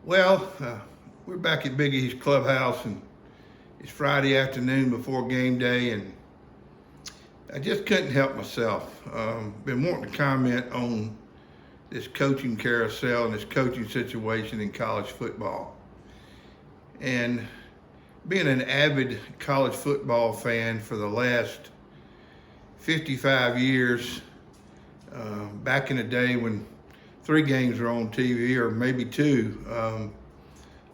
Well, we're back at Big East Clubhouse, and it's Friday afternoon before game day, and I just couldn't help myself. Been wanting to comment on this coaching carousel and this coaching situation in college football. And being an avid college football fan for the last 55 years, back in the day when 3 games were on TV, or maybe 2,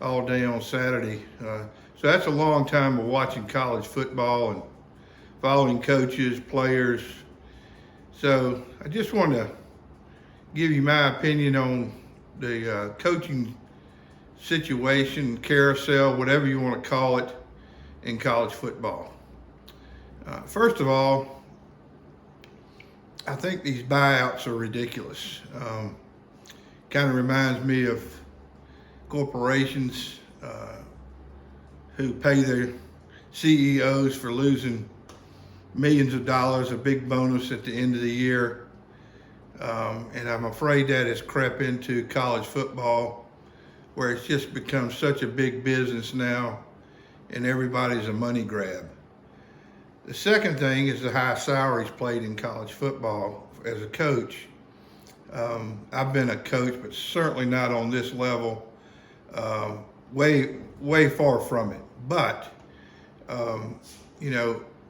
all day on Saturday. So that's a long time of watching college football and following coaches, players. So I just want to give you my opinion on the coaching situation, carousel, whatever you want to call it, in college football. First of all, I think these buyouts are ridiculous. Kind of reminds me of corporations who pay their CEOs for losing millions of dollars, a big bonus at the end of the year. And I'm afraid that has crept into college football, where it's just become such a big business now and everybody's a money grab. The second thing is the high salaries paid in college football as a coach. I've been a coach, but certainly not on this level, way far from it. But,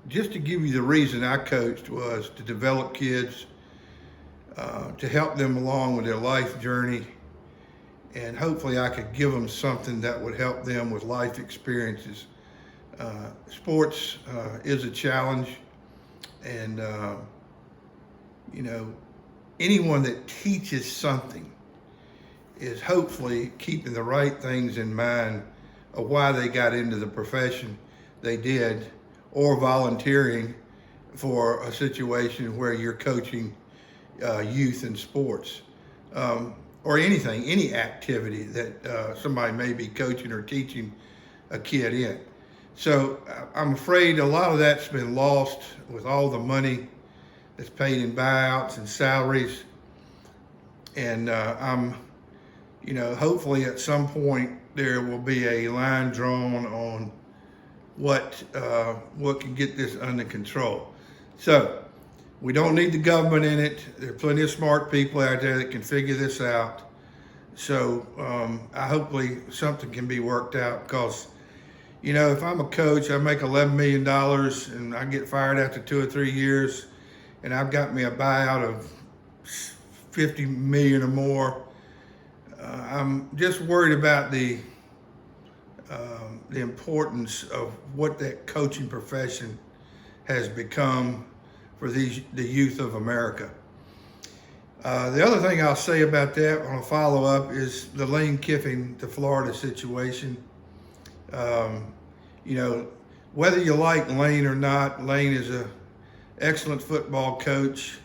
just to give you the reason I coached was to develop kids, to help them along with their life journey, and hopefully I could give them something that would help them with life experiences. Sports is a challenge, and, anyone that teaches something is hopefully keeping the right things in mind of why they got into the profession they did, or volunteering for a situation where you're coaching youth in sports, or anything, any activity that somebody may be coaching or teaching a kid in. So I'm afraid a lot of that's been lost with all the money that's paid in buyouts and salaries. And hopefully at some point there will be a line drawn on what can get this under control. So we don't need the government in it. There are plenty of smart people out there that can figure this out. So hopefully something can be worked out, because if I'm a coach, I make $11 million and I get fired after 2 or 3 years, and I've got me a buyout of $50 million or more. I'm just worried about the importance of what that coaching profession has become for the youth of America. The other thing I'll say about that on a follow-up is the Lane Kiffin to Florida situation. Whether you like Lane or not, Lane is an excellent football coach.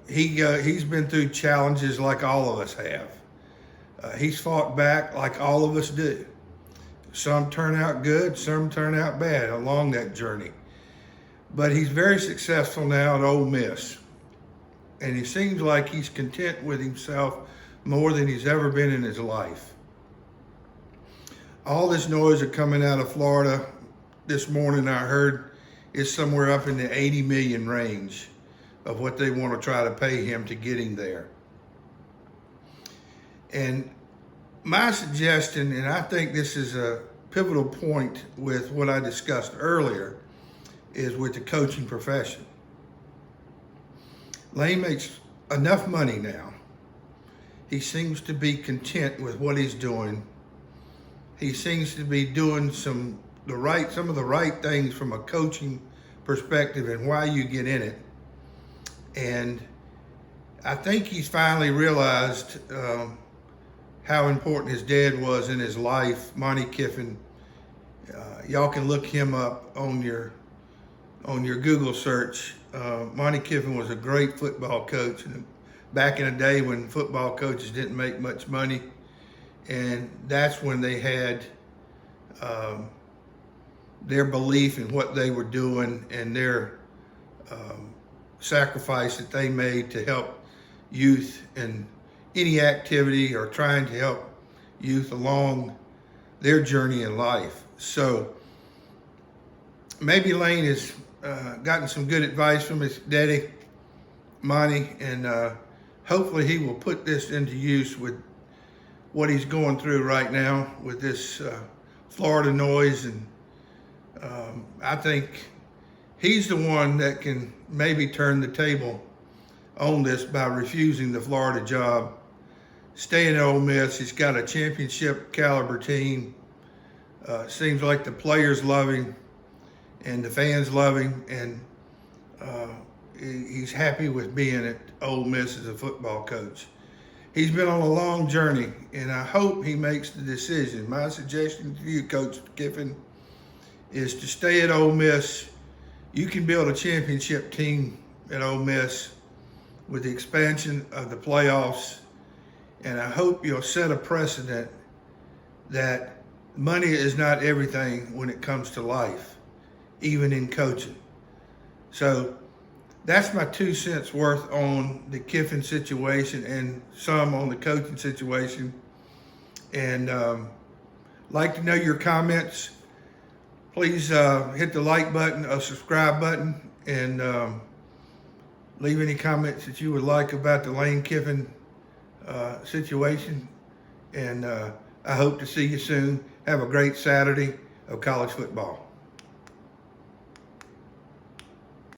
He's been through challenges like all of us have. He's fought back like all of us do. Some turn out good, some turn out bad along that journey. But he's very successful now at Ole Miss. And he seems like he's content with himself more than he's ever been in his life. All this noise are coming out of Florida this morning, I heard, is somewhere up in the 80 million range of what they want to try to pay him to get him there. And my suggestion, and I think this is a pivotal point with what I discussed earlier, is with the coaching profession. Lane makes enough money now. He seems to be content with what he's doing. He seems to be doing some of the right things from a coaching perspective and why you get in it. And I think he's finally realized how important his dad was in his life, Monty Kiffin. Y'all can look him up on your Google search. Monty Kiffin was a great football coach back in the day when football coaches didn't make much money. And that's when they had their belief in what they were doing and their sacrifice that they made to help youth in any activity or trying to help youth along their journey in life. So maybe Lane has gotten some good advice from his daddy, Monty, and hopefully he will put this into use with what he's going through right now with this Florida noise. And I think he's the one that can maybe turn the table on this by refusing the Florida job, staying at Ole Miss. He's got a championship caliber team. Seems like the players love him and the fans love him, and he's happy with being at Ole Miss as a football coach. He's been on a long journey, and I hope he makes the decision. My suggestion to you, Coach Kiffin, is to stay at Ole Miss. You can build a championship team at Ole Miss with the expansion of the playoffs, and I hope you'll set a precedent that money is not everything when it comes to life, even in coaching. So that's my 2 cents worth on the Kiffin situation and some on the coaching situation. And like to know your comments. Please hit the like button or subscribe button, and leave any comments that you would like about the Lane Kiffin situation. And I hope to see you soon. Have a great Saturday of college football.